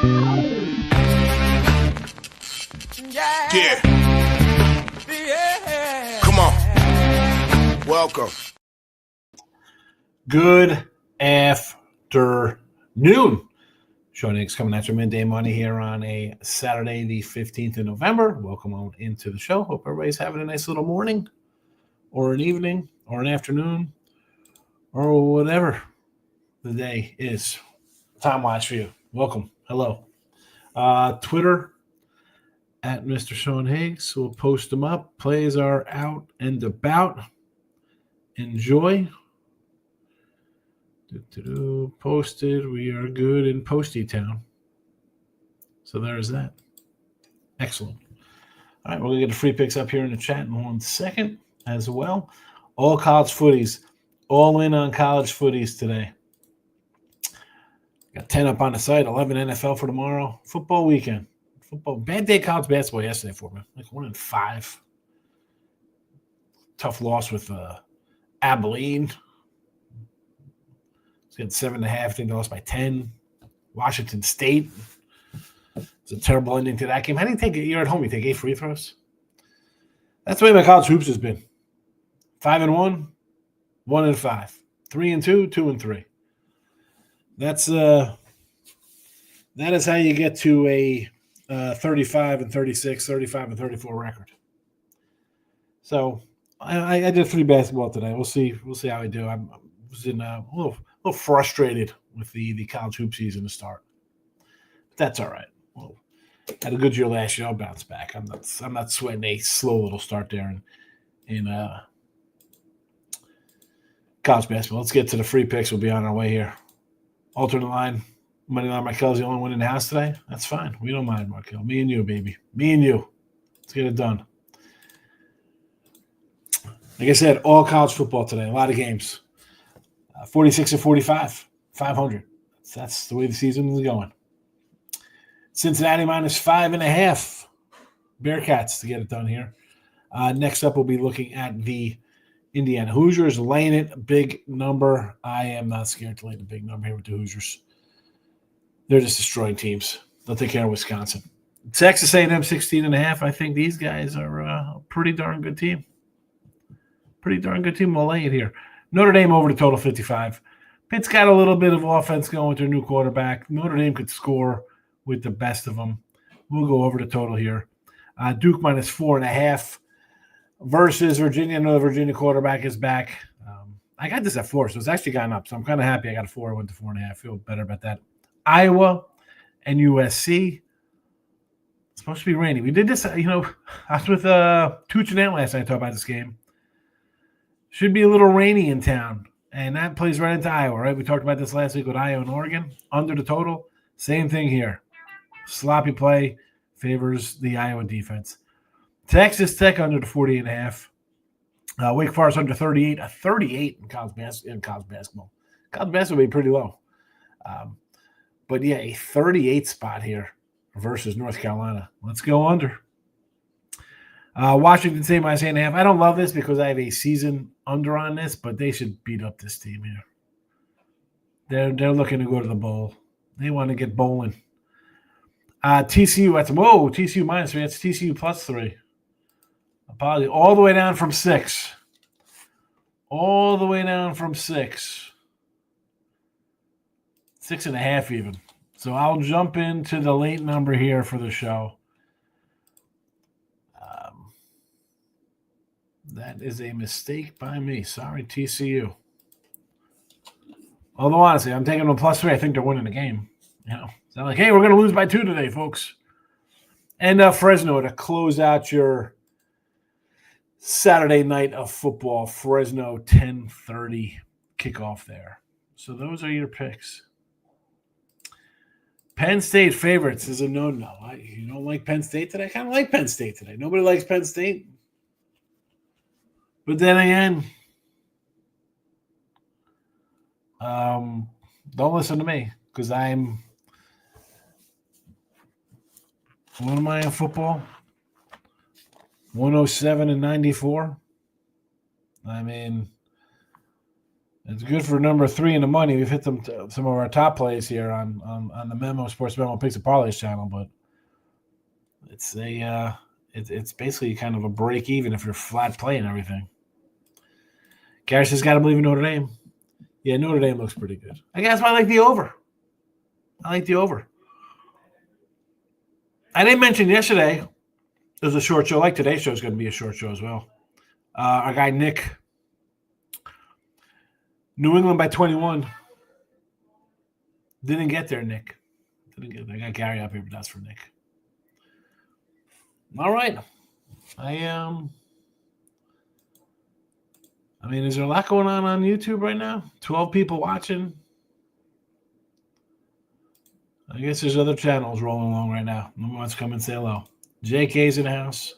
Yeah. Come on. Welcome. Good afternoon. Sean Higgs coming at your midday money here on a Saturday, the 15th of November. Welcome on into the show. Hope everybody's having a nice little morning or an evening or an afternoon or whatever the day is. Time-wise for you. Welcome. Hello. Twitter at Mr. Sean Higgs. We'll post them up. Plays are out and about. Enjoy. Posted. We are good in Posty Town. So there's that. Excellent. All right, we're going to get the free picks up here in the chat in 1 second as well. All college footies. All in on college footies today. Got 10 up on the site, 11 NFL for tomorrow. Football weekend. Football. Bad day college basketball yesterday for me. Like 1-5. Tough loss with Abilene. It's got 7.5. I think they lost by 10. Washington State. It's a terrible ending to that game. How do you take it? You're at home. You take 8 free throws. That's the way my college hoops has been. 5-1, 1-5, 3-2, 2-3. That is how you get to a 35-36, 35-34 record. So I did free basketball today. We'll see how I do. I was in a little frustrated with the college hoop season to start, but that's all right. Well, had a good year last year. I'll bounce back. I'm not sweating a slow little start there in college basketball. Let's get to the free picks. We'll be on our way here. Alternate line. Money line Markel's the only one in the house today. That's fine. We don't mind, Markel. Me and you, baby. Me and you. Let's get it done. Like I said, all college football today. A lot of games. 46-45. 500. That's the way the season is going. Cincinnati -5.5. Bearcats to get it done here. Next up, we'll be looking at the Indiana Hoosiers, laying it, big number. I am not scared to lay the big number here with the Hoosiers. They're just destroying teams. They'll take care of Wisconsin. Texas A&M 16.5. I think these guys are a pretty darn good team. Pretty darn good team. We'll lay it here. Notre Dame over the total 55. Pitt's got a little bit of offense going with their new quarterback. Notre Dame could score with the best of them. We'll go over the total here. Duke -4.5 versus Virginia. I know the Virginia quarterback is back. I got this at 4, so it's actually gone up. So I'm kind of happy I got a 4. I went to 4.5. Feel better about that. Iowa and USC. It's supposed to be rainy. We did this, I was with Tooch and Ant last night talking about this game. Should be a little rainy in town, and that plays right into Iowa, right? We talked about this last week with Iowa and Oregon. Under the total, same thing here. Sloppy play favors the Iowa defense. Texas Tech under the 48.5. Wake Forest under 38. A 38 in college basketball. College basketball would be pretty low. But, yeah, a 38 spot here versus North Carolina. Let's go under. Washington State -8.5. I don't love this because I have a season under on this, but they should beat up this team here. They're looking to go to the bowl. They want to get bowling. TCU at TCU -3. That's TCU +3. Apologies. All the way down from 6. All the way down from 6. 6.5 even. So I'll jump into the late number here for the show. That is a mistake by me. Sorry, TCU. Although, honestly, I'm taking them +3. I think they're winning the game. It's not like, hey, we're going to lose by 2 today, folks. And Fresno to close out your Saturday night of football. Fresno 10:30 kickoff there. So those are your picks. Penn State favorites is a no-no. You don't like Penn State today? I kind of like Penn State today. Nobody likes Penn State. But then again, don't listen to me because I'm – what am I in football? 107 and 94. I mean, It's good for number 3 in the money. We've hit some of our top plays here on the Memo Sports Memo Picks and Parlays channel, but it's basically kind of a break even if you're flat playing everything. Garris has got to believe in Notre Dame. Yeah, Notre Dame looks pretty good. I guess I like the over. I didn't mention yesterday it was a short show. Like today's show is going to be a short show as well. Our guy Nick, New England by 21. Didn't get there, Nick. Didn't get there. I got Gary up here, but that's for Nick. All right. I mean, is there a lot going on YouTube right now? 12 people watching. I guess there's other channels rolling along right now. No one wants to come and say hello. JK's in the house.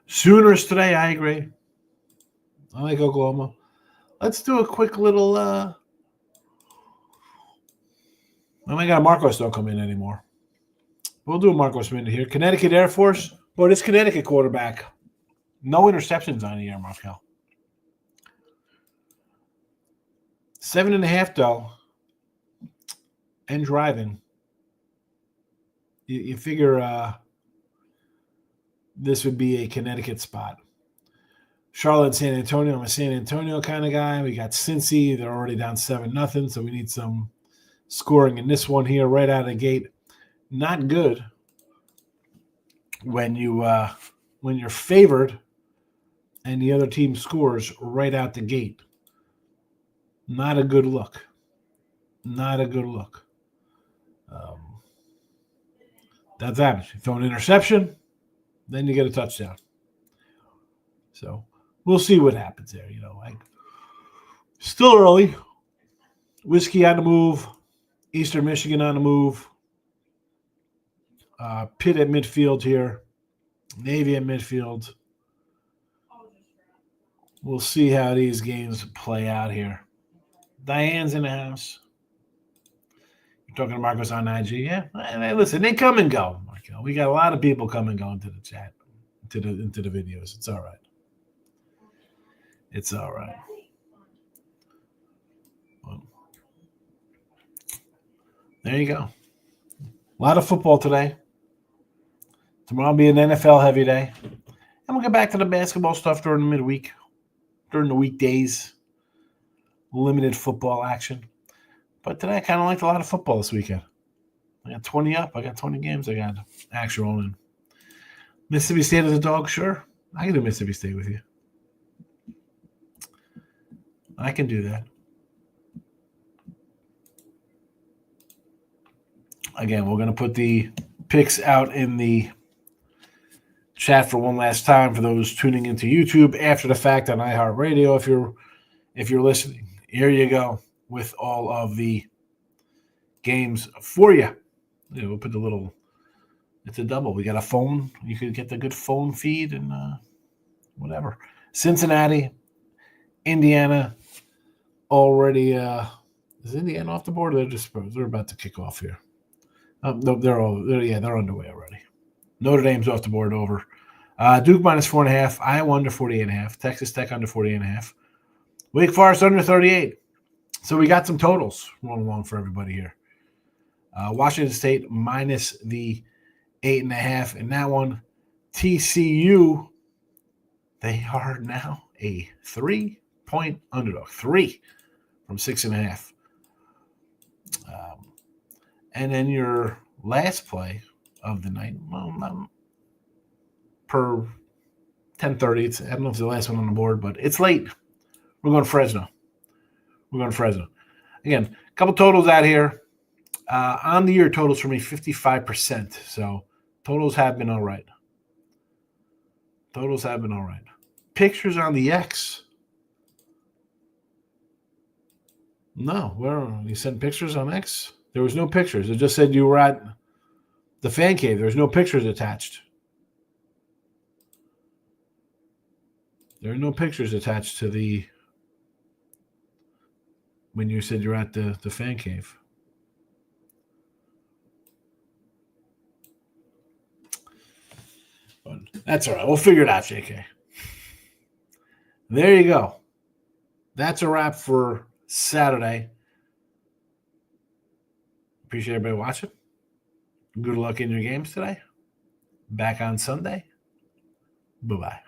Sooners today, I agree. I like Oklahoma. Let's do a quick little oh my God, Marcos don't come in anymore. We'll do a Marcos minute here. Connecticut Air Force. Boy, this Connecticut quarterback. No interceptions on the year, Markel. 7.5 though. And driving. You figure this would be a Connecticut spot. Charlotte, San Antonio. I'm a San Antonio kind of guy. We got Cincy. They're already down 7-0, so we need some scoring in this one here right out of the gate. Not good when you're favored and the other team scores right out the gate. Not a good look. Not a good look. That's happens. You throw an interception, then you get a touchdown. So we'll see what happens there. Still early. Whiskey on the move. Eastern Michigan on the move. Pitt at midfield here. Navy at midfield. We'll see how these games play out here. Diane's in the house. You're talking to Marcos on IG. Yeah. Hey, listen, they come and go, Marco. We got a lot of people come and go into the chat, into the videos. It's all right. It's all right. Well, there you go. A lot of football today. Tomorrow will be an NFL heavy day. And we'll get back to the basketball stuff during the midweek, during the weekdays. Limited football action. But today I kind of liked a lot of football this weekend. I got 20 up. I got 20 games. I got action rolling. Mississippi State as a dog? Sure. I can do Mississippi State with you. I can do that. Again, we're going to put the picks out in the chat for one last time for those tuning into YouTube after the fact on iHeartRadio. If you're listening, here you go with all of the games for you. We'll put the little. It's a double. We got a phone. You could get the good phone feed and whatever. Cincinnati, Indiana, already. Is Indiana off the board? They're about to kick off here. No, they're underway already. Notre Dame's off the board over. Duke minus 4.5. Iowa under 48.5. Texas Tech under 48.5. Wake Forest under 38. So we got some totals rolling along for everybody here. Washington State minus the 8.5 in that one. TCU, they are now a 3-point underdog. 3 from 6.5. And then your last play of the night, per 10:30. I don't know if it's the last one on the board, but it's late. We're going to Fresno. Again, a couple totals out here. On the year totals for me, 55%. So totals have been all right. Pictures on the X. No, where you sent pictures on X? There was no pictures. It just said you were at the fan cave. There's no pictures attached. There are no pictures attached to the when you said you're at the fan cave. But that's all right. We'll figure it out, JK. There you go. that's a wrap for Saturday. Appreciate everybody watching. Good luck in your games today. Back on Sunday. Bye-bye.